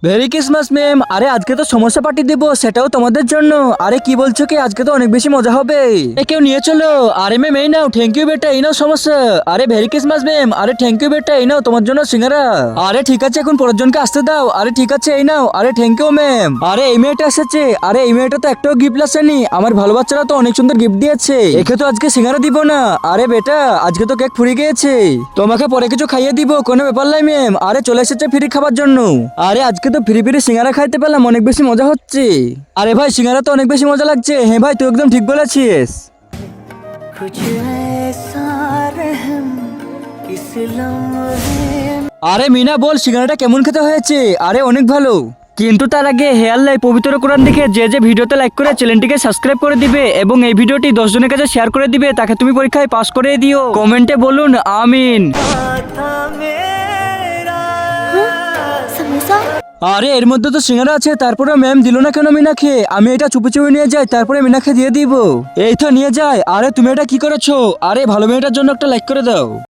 Merry Christmas ma'am. আরে আজকে তো সমস্যা পার্টি দিব, সেটাও তোমাদের জন্য। আরে কি বলছো কি, আজকে তো অনেক বেশি মজা হবে। কেউ নিয়ে চলো। আরে ম্যাম এই নাও, থ্যাংক ইউ বেটা, এই নাও সমস্যা। আরে ভেরি ক্রিসমাস ম্যাম। আরে থ্যাংক ইউ বেটা, এই নাও তোমার জন্য সিঙ্গারা। আরে ঠিক আছে, এখন পরের জনকে আসতে দাও। আরে ঠিক আছে, এই নাও। আরে থ্যাংক ইউ ম্যাম। আরে এই মেয়েটা এসেছে। আরে এই মেয়েটা তো একটাও গিফট আসেনি। আমার ভালো বাচ্চারা তো অনেক সুন্দর গিফট দিয়েছে, একে তো আজকে সিঙ্গারা দিব না। আরে বেটা, আজকে তো কেক ফুরিয়ে গিয়েছে, তোমাকে পরে কিছু খাইয়ে দিব, কোনো ব্যাপার নাই ম্যাম। আরে চলে এসেছে ফ্রি খাবার জন্য। আরে আজকে তো ফ্রি ফ্রি সিঙ্গারা খাইতে পেলাম, অনেক বেশি মজা হচ্ছে। আরে ভাই সিঙ্গারা তো অনেক বেশি মজা লাগছে। হ্যাঁ ভাই, তুই একদম ঠিক বলেছিস। कुछ ऐसा रहम इस लम्हे আরে মিনা বল, সিঙ্গারাটা কেমন খেতে হয়েছে? আরে অনেক ভালো, কিন্তু তার আগে হেয়ার লাই পবিত্র কোরআন দেখে যে ভিডিওতে লাইক করে চ্যানেলটিকে সাবস্ক্রাইব করে দিবে এবং এই ভিডিওটি 10 জনের কাছে শেয়ার করে দিবে, তাকে তুমি পরীক্ষায় পাস করে দিও। কমেন্টে বলুন আমিন। था मेरा समोसा। আরে এর মধ্যে তো সিঙ্গারা আছে, তারপরে ম্যাম দিল না কেন মিনাকে? আমি এটা চুপি চুপি নিয়ে যাই, তারপরে মিনাকে দিয়ে দিব। এই তো নিয়ে যাই। আরে তুমি এটা কি করেছো? আরে ভালো মেয়েটার জন্য একটা লাইক করে দাও।